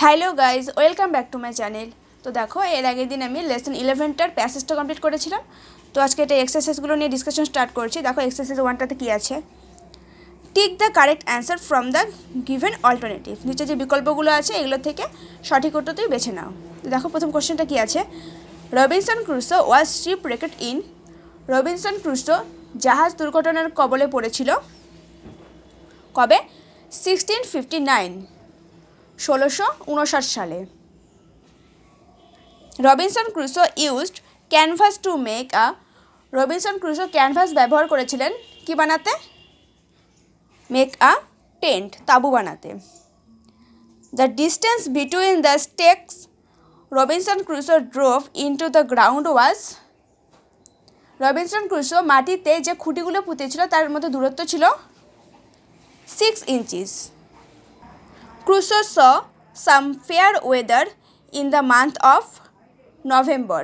Hello guys, welcome back to my channel. তো দেখো, এর আগের দিন আমি লেসন 11টার প্যাসেজটা কমপ্লিট করেছিলাম। তো আজকে এটা এক্সারসাইজগুলো নিয়ে ডিসকাশন স্টার্ট করছি। দেখো এক্সারসাইজ 1টাতে কী আছে, tick the correct answer from the given alternative. নিচে যে বিকল্পগুলো আছে এগুলো থেকে সঠিক উত্তরটি বেছে নাও। তো দেখো প্রথম কোশ্চেনটা কী আছে, Robinson Crusoe was shipwrecked in. Robinson Crusoe জাহাজ দুর্ঘটনার কবলে পড়েছিল কবে? 1659, 1659 সালে। Robinson Crusoe used canvas to make a. Robinson Crusoe ক্যানভাস ব্যবহার করেছিলেন কি বানাতে? মেক আ টেন্ট, তাঁবু বানাতে। The distance between the stakes Robinson Crusoe drove into the ground was. Robinson Crusoe মাটিতে যে খুঁটিগুলো পুঁতেছিল তার মধ্যে দূরত্ব ছিল 6 inches. Crusoe saw some fair weather in the month of November.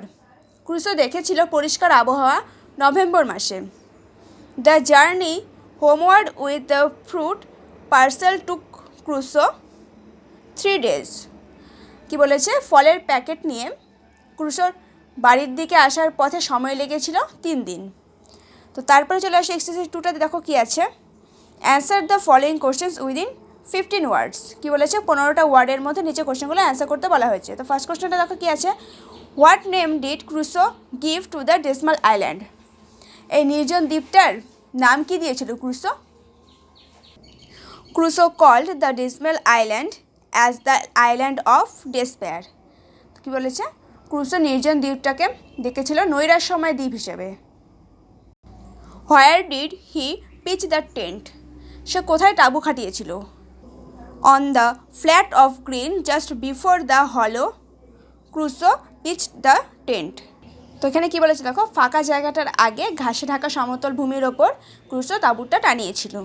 Crusoe দেখেছিল পরিষ্কার আবহাওয়া নভেম্বর মাসে। The journey হোমওয়ার্ড with the fruit parcel took Crusoe 3 days. কি বলেছে? ফলের প্যাকেট নিয়ে ক্রুসোর বাড়ির দিকে আসার পথে সময় লেগেছিল 3 দিন। তো তারপরে চলে আসে এক্সারসাইজ 2টাতে। দেখো কি আছে, answer the following questions within 15 ওয়ার্ডস। কী বলেছে? 15টা ওয়ার্ডের মধ্যে নিচে কোশ্চেনগুলো অ্যান্সার করতে বলা হয়েছে। তো ফার্স্ট কোশ্চেনটা দেখো কী আছে, what name did Crusoe give to the dismal island. এই নির্জন দ্বীপটার নাম কি দিয়েছিল ক্রুসো? Crusoe called the dismal island as the island of despair. কী বলেছে? ক্রুসো নির্জন দ্বীপটাকে দেখেছিল নৈরাশ্যময় দ্বীপ হিসেবে। Where did he pitch the tent. সে কোথায় তাঁবু খাটিয়েছিল? On the flat of green just before the hollow Crusoe pitch the tent. তো এখানে কী বলেছে দেখো, ফাঁকা জায়গাটার আগে ঘাসে ঢাকা সমতল ভূমির ওপর ক্রুসো তাঁবুটা টানিয়েছিল।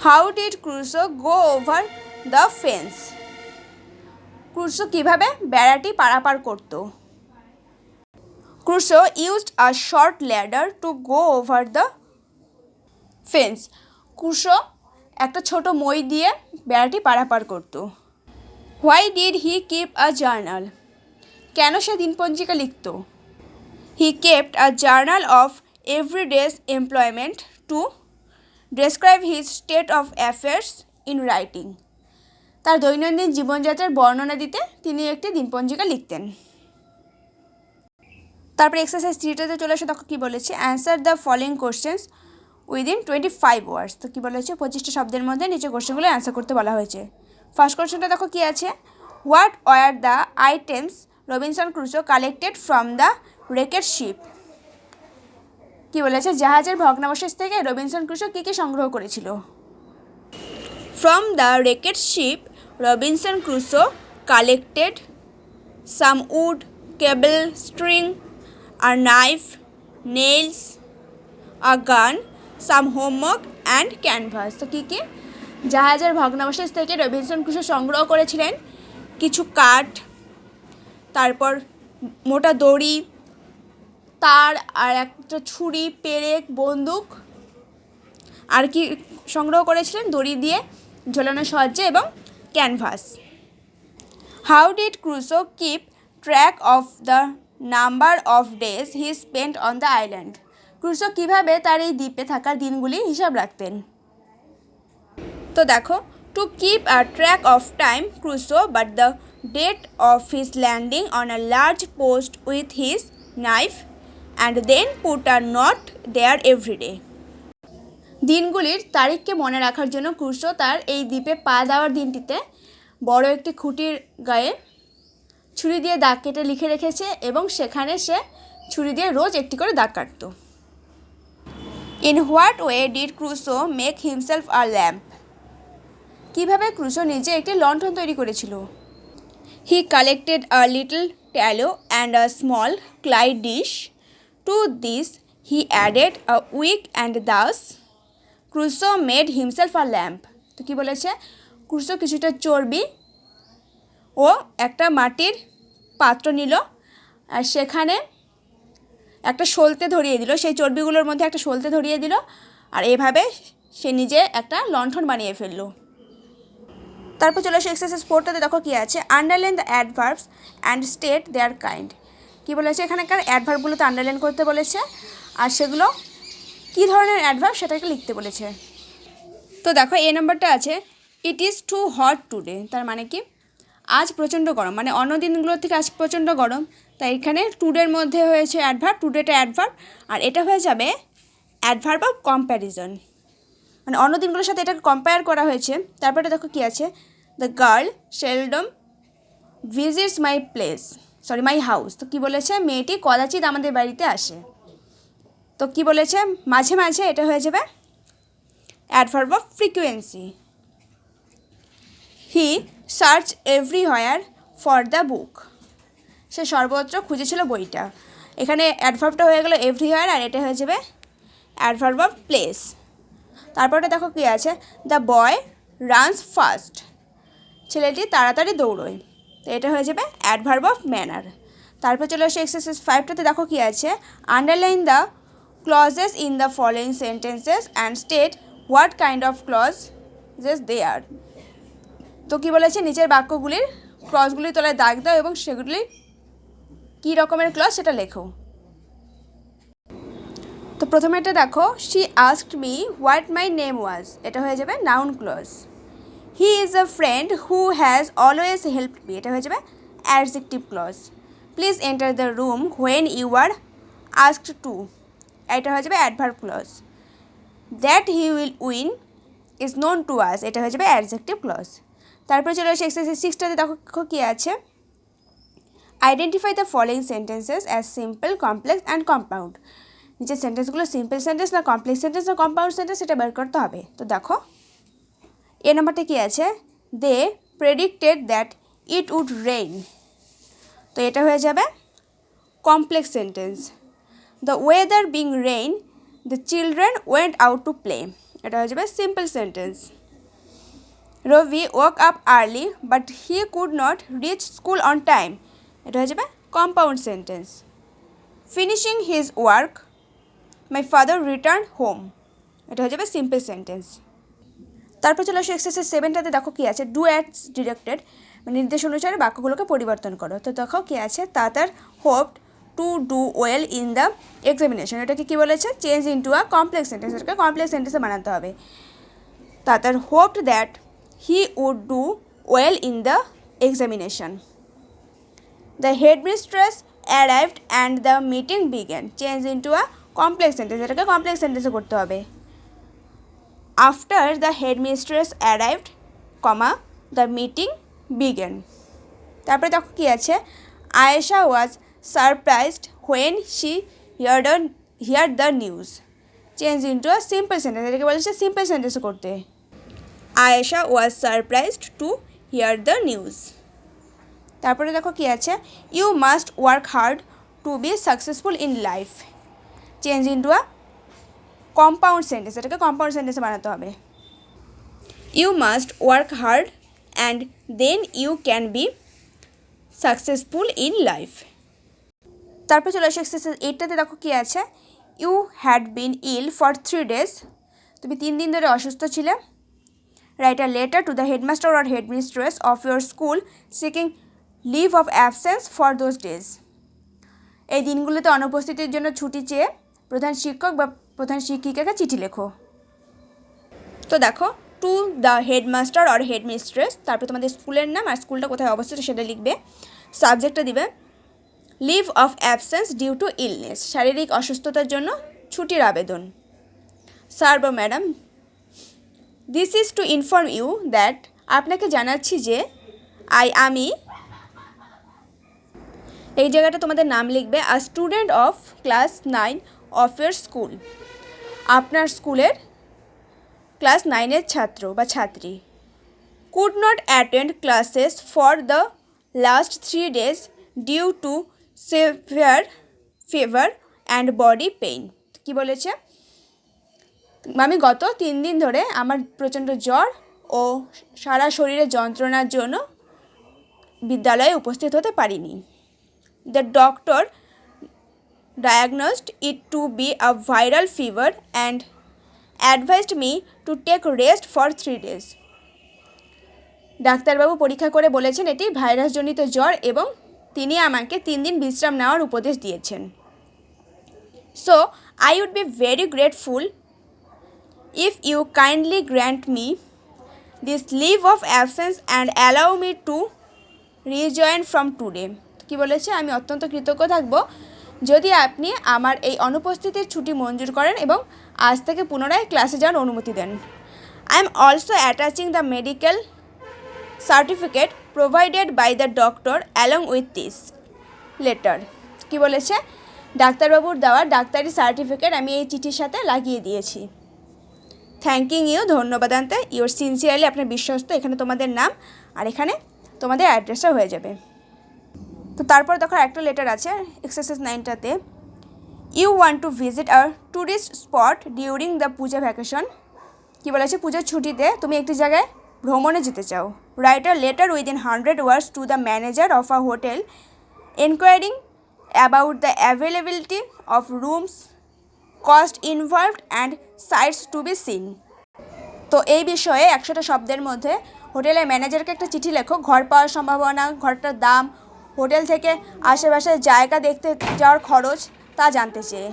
How did Crusoe go over the fence. Crusoe কীভাবে বেড়াটি পারাপার করত? Crusoe used a short ladder to go over the fence. Crusoe একটা ছোট মই দিয়ে বেড়াটি পারাপার করত। Why did he keep a journal. কেন সে দিনপঞ্জিকা লিখত? He kept a journal of everyday's employment to describe his state of affairs in writing. তার দৈনন্দিন জীবনযাত্রার বর্ণনা দিতে তিনি একটি দিনপঞ্জিকা লিখতেন। তারপরে এক্সারসাইজ 3টাতে চলে আসে। তখন কী বলেছে, answer the following questions within 25 ওয়ার্ডস। তো কী বলেছে, 25টা শব্দের মধ্যে নিচে কোশ্চেনগুলো অ্যান্সার করতে বলা হয়েছে। ফার্স্ট কোশ্চেনটা দেখো কী আছে, what were the items Robinson Crusoe collected from the wrecked ship. কী বলেছে, জাহাজের ভগ্নাবশেষ থেকে রবিনসন ক্রুসো কী কী সংগ্রহ করেছিল? From the wrecked ship Robinson Crusoe collected some wood, cable, string, a knife, nails, a gun, some homework and canvas. তো কী কী? জাহাজের ভগ্নাবশেষ থেকে রবিনসন ক্রুসো সংগ্রহ করেছিলেন কিছু কাঠ, তারপর মোটা দড়ি, তার, আর একটা ছুরি, পেরেক, বন্দুক, আর কি সংগ্রহ করেছিলেন? দড়ি দিয়ে ঝোলানো সজ্জা এবং canvas. How did Crusoe keep track of the number of days he spent on the island. Crusoe কীভাবে তার এই দ্বীপে থাকার দিনগুলি হিসাব রাখতেন? তো দেখো, to keep a track of time Crusoe but the date of his landing on a large post with his knife and then put a knot there everyday. দিনগুলির তারিখকে মনে রাখার জন্য ক্রুসো তার এই দ্বীপে পা দেওয়ার দিনটিতে বড় একটি খুঁটির গায়ে ছুরি দিয়ে দাগ কেটে লিখে রেখেছে এবং সেখানে সে ছুরি দিয়ে রোজ একটি করে দাগ কাটত। In what way did Crusoe make himself a lamp. কীভাবে ক্রুসো নিজে একটি লণ্ঠন তৈরি করেছিল? He collected a little tallow and a small clay dish. To this he added a wick and thus Crusoe made himself a lamp. তো কী বলেছে, Crusoe কিছুটা চর্বি ও একটা মাটির পাত্র নিল আর সেখানে একটা সলতে ধরিয়ে দিল, সেই চর্বিগুলোর মধ্যে একটা সলতে ধরিয়ে দিল আর এভাবে সে নিজে একটা লণ্ঠন বানিয়ে ফেললো। তারপর চলে আসে এক্সারসাইজ 4টাতে দেখো কী আছে, underline the adverbs and state their kind. কী বলেছে এখানকার অ্যাডভার্বগুলোতে আন্ডারলাইন করতে বলেছে, আর সেগুলো কী ধরনের অ্যাডভার্ব সেটাকে লিখতে বলেছে। তো দেখো এ নাম্বারটা আছে, it is too hot today. তার মানে কি, আজ প্রচণ্ড গরম, মানে অন্য দিনগুলোর থেকে আজ প্রচণ্ড গরম। তাই এখানে টুডের মধ্যে হয়েছে অ্যাডভার্ব, টুডেটা অ্যাডভার্ব, আর এটা হয়ে যাবে অ্যাডভার্ব অফ কম্প্যারিজন, মানে অন্য দিনগুলোর সাথে এটাকে কম্পেয়ার করা হয়েছে। তারপরে দেখো কী আছে, the girl seldom visits my house. তো কী বলেছে, মেয়েটি কদাচিৎ আমাদের বাড়িতে আসে। তো কী বলেছে, মাঝে মাঝে, এটা হয়ে যাবে adverb of frequency. He search everywhere for the book. সে সর্বত্র খুঁজেছিল বইটা। এখানে অ্যাডভার্বটা হয়ে গেল এভরিহোয়ার, আর এটা হয়ে যাবে অ্যাডভার্ব অফ প্লেস। তারপরটা দেখো কী আছে, দ্য বয় রানস ফাস্ট। ছেলেটি তাড়াতাড়ি দৌড়োয়। তো এটা হয়ে যাবে অ্যাডভার্ব অফ ম্যানার। তারপর চলে আসে এক্সারসাইজ 5টাতে দেখো কী আছে, underline the clauses in the following sentences and state what kind of clauses they are. তো কী বলেছে, নিচের বাক্যগুলির ক্লজগুলির তলায় দাগ দাও এবং সেগুলি কী রকমের ক্লজ সেটা লেখো। তো প্রথমে এটা দেখো, she asked me what my name was. এটা হয়ে যাবে noun clause. He is a friend who has always helped me. এটা হয়ে যাবে adjective clause. Please enter the room when you are asked to. এটা হয়ে যাবে adverb clause. That he will win is known to us. এটা হয়ে যাবে adjective clause. তারপরে চলে আসে এক্সারসাইজ 6টাতে দেখো কী আছে, identify the following sentences as simple, complex and compound. নিচের সেন্টেন্সগুলো সিম্পল সেন্টেন্স না কমপ্লেক্স সেন্টেন্স না কম্পাউন্ড সেন্টেন্স সেটা বের করতে হবে। তো দেখো এ নাম্বারটা কী আছে, they predicted that it would rain. তো এটা হয়ে যাবে complex sentence. The weather being rain the children went out to play. এটা হয়ে যাবে simple sentence. Rabi woke up early but he could not reach school on time. এটা হয়ে যাবে compound sentence. Finishing his work my father return home. এটা হয়ে যাবে simple sentence. তারপর চলে আসো এক্সারসাইজ 7টাতে দেখো কী আছে, ডু অ্যাজ ডিরেক্টেড, মানে নির্দেশ অনুসারে বাক্যগুলোকে পরিবর্তন করো। তো দেখো কী আছে, Tatar hopped to do well in the examination. এটাকে কী বলেছে, change into a complex sentence. এটাকে কমপ্লেক্স সেন্টেন্সে বানাতে হবে। Tatar hopped that he would do well in the examination. The headmistress arrived and the meeting began. Change into a complex sentence. এটাকে complex sentence করতে হবে। After the headmistress arrived, comma, the meeting began. তারপরে দেখো কি আছে, Ayesha was surprised when she heard the news. Change into a simple sentence. এটাকে বলেছে simple sentence করতে। Ayesha was surprised to hear the news. তারপরে দেখো কি আছে, you must work hard to be successful in life. Change into a compound sentence. এটাকে compound sentence বানাতে হবে। You must work hard and then you can be successful in life. তারপর চলে আসে এক্সারসাইজ 8টাতে দেখো কি আছে, you had been ill for 3 days. তুমি 3 দিন ধরে অসুস্থ ছিলে। Write a letter to the headmaster or headmistress of your school seeking leave of absence for those days. এই দিনগুলোতে অনুপস্থিতির জন্য ছুটি চেয়ে প্রধান শিক্ষক বা প্রধান শিক্ষিকাকে চিঠি লেখো। তো দেখো, to the headmaster or headmistress, তারপর তোমাদের স্কুলের নাম আর স্কুলটা কোথায় অবস্থিত সেটা লিখবে। সাবজেক্টটা দিবে leave of absence due to illness, শারীরিক অসুস্থতার জন্য ছুটির আবেদন। স্যার বা madam, this is to inform you that, আপনাকে জানাচ্ছি যে আমি, এই জায়গাটা তোমাদের নাম লিখবে। A student of class 9 of your school, আপনার স্কুলের ক্লাস 9-এর ছাত্র বা ছাত্রী। Could not attend classes for the last 3 days due to severe fever and body pain. কী বলেছে, আমি গত 3 দিন ধরে আমার প্রচণ্ড জ্বর ও সারা শরীরে যন্ত্রণার জন্য বিদ্যালয়ে উপস্থিত হতে পারিনি। The doctor diagnosed it to be a viral fever and advised me to take rest for 3 days. ডাক্তারবাবু পরীক্ষা করে বলেছেন এটি ভাইরাসজনিত জ্বর এবং তিনি আমাকে 3 দিন বিশ্রাম নেওয়ার উপদেশ দিয়েছেন। So I would be very grateful if you kindly grant me this leave of absence and allow me to rejoin from today. কী বলেছে, আমি অত্যন্ত কৃতজ্ঞ থাকব যদি আপনি আমার এই অনুপস্থিতির ছুটি মঞ্জুর করেন এবং আজ থেকে পুনরায় ক্লাসে যাওয়ার অনুমতি দেন। I am also attaching the medical certificate provided by the doctor along with this letter. কী বলেছে, ডাক্তারবাবুর দেওয়া ডাক্তারি সার্টিফিকেট আমি এই চিঠির সাথে লাগিয়ে দিয়েছি। থ্যাঙ্কিং ইউ, ধন্যবাদ আনতে, ইউর সিনসিয়ারলি, আপনার বিশ্বস্ত, এখানে তোমাদের নাম আর এখানে তোমাদের অ্যাড্রেসটা হয়ে যাবে। তো তারপর দেখো একটা লেটার আছে এক্সারসাইজ 9টাতে। You want to visit our tourist spot during the Puja vacation. কী বলেছে, পুজোর ছুটিতে তুমি একটি জায়গায় ভ্রমণে যেতে চাও। Write a letter within 100 words to the manager of a hotel enquiring about the availability of rooms, cost involved and sights to be seen. তো এই বিষয়ে 100টা শব্দের মধ্যে হোটেলের ম্যানেজারকে একটা চিঠি লেখো, ঘর পাওয়ার সম্ভাবনা, ঘরটার দাম, হোটেল থেকে আশেপাশের জায়গা দেখতে যাওয়ার খরচ তা জানতে চেয়ে।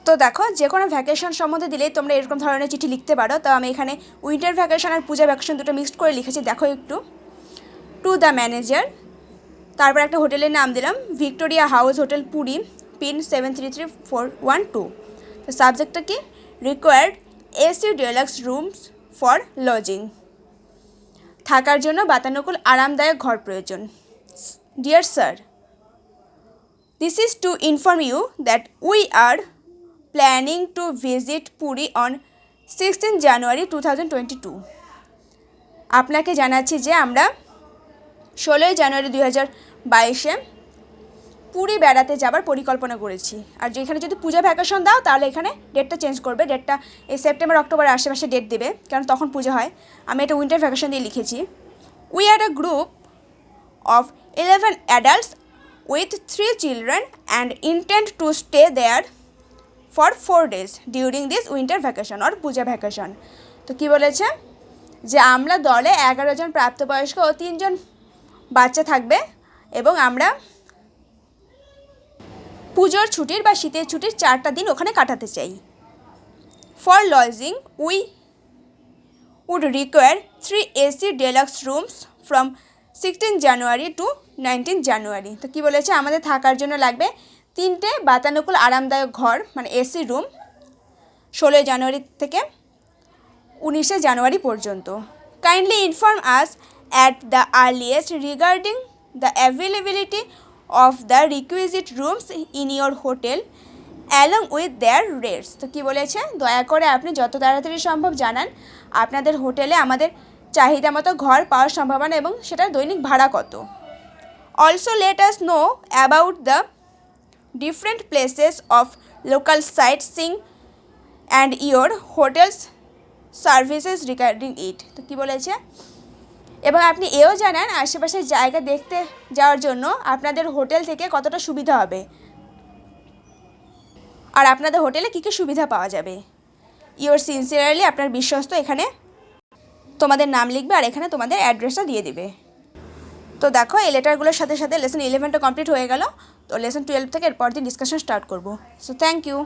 তো দেখো যে কোনো ভ্যাকেশন সম্বন্ধে দিলেই তোমরা এরকম ধরনের চিঠি লিখতে পারো। তো আমি এখানে উইন্টার ভ্যাকেশন আর পূজা ভ্যাকেশন দুটো মিক্সড করে লিখেছি, দেখো একটু। টু দ্য ম্যানেজার, তারপর একটা হোটেলের নাম দিলাম Victoria House hotel Puri, pin 733412। তো সাবজেক্টটা কি, required AC deluxe rooms for lodging, থাকার জন্য বাতানুকূল আরামদায়ক ঘর প্রয়োজন। Dear sir, this is to inform you that we are planning to visit Puri on 16 January 2022। আপনাকে জানাচ্ছি যে আমরা 16 জানুয়ারি 2022-এ পুরী বেড়াতে যাবার পরিকল্পনা করেছি। আর যেখানে যদি পূজা ভ্যাকেশন দাও তাহলে এখানে ডেটটা চেঞ্জ করবে, ডেটটা এই সেপ্টেম্বর অক্টোবরের আশেপাশে ডেট দেবে, কারণ তখন পুজো হয়। আমি এটা উইন্টার ভ্যাকেশন দিয়ে লিখেছি। We are a group of 11 adults with 3 children and intent to stay there for 4 days during this winter vacation or Puja vacation. তো কী বলেছে যে আমরা দলে 11 জন প্রাপ্তবয়স্ক ও 3 জন বাচ্চা থাকবে এবং আমরা পুজোর ছুটির বা শীতের ছুটির 4টা দিন ওখানে কাটাতে চাই। For lodging we would require 3 AC deluxe rooms from 16 January to 19 January. তো কী বলেছে, আমাদের থাকার জন্য লাগবে 3টে বাতানুকূল আরামদায়ক ঘর, মানে এসি রুম, 16 জানুয়ারি থেকে 19 জানুয়ারি পর্যন্ত। Kindly inform us at the earliest regarding the availability of the requisite rooms in your hotel along with their rates. তো কী বলেছে, দয়া করে আপনি যত তাড়াতাড়ি সম্ভব জানান আপনাদের হোটেলে আমাদের চাহিদা মতো ঘর পাওয়ার সম্ভাবনা এবং সেটার দৈনিক ভাড়া কত। Also let us know about the different places of local sightseeing and your hotels services regarding it. তো কী বলেছে, এবং আপনি এও জানান আশেপাশের জায়গা দেখতে যাওয়ার জন্য আপনাদের হোটেল থেকে কতটা সুবিধা হবে আর আপনাদের হোটেলে কী কী সুবিধা পাওয়া যাবে। ইয়োর সিনসিয়ারলি, আপনার বিশ্বস্ত, এখানে তোমাদের নাম লিখবে আর এখানে তোমাদের অ্যাড্রেসটা দিয়ে দিবে। তো দেখো এই লেটারগুলোর সাথে সাথে লেসন 11টা কমপ্লিট হয়ে গেল। তো লেসন 12 থেকে এরপর দিন ডিসকাশন স্টার্ট করবো। So thank you.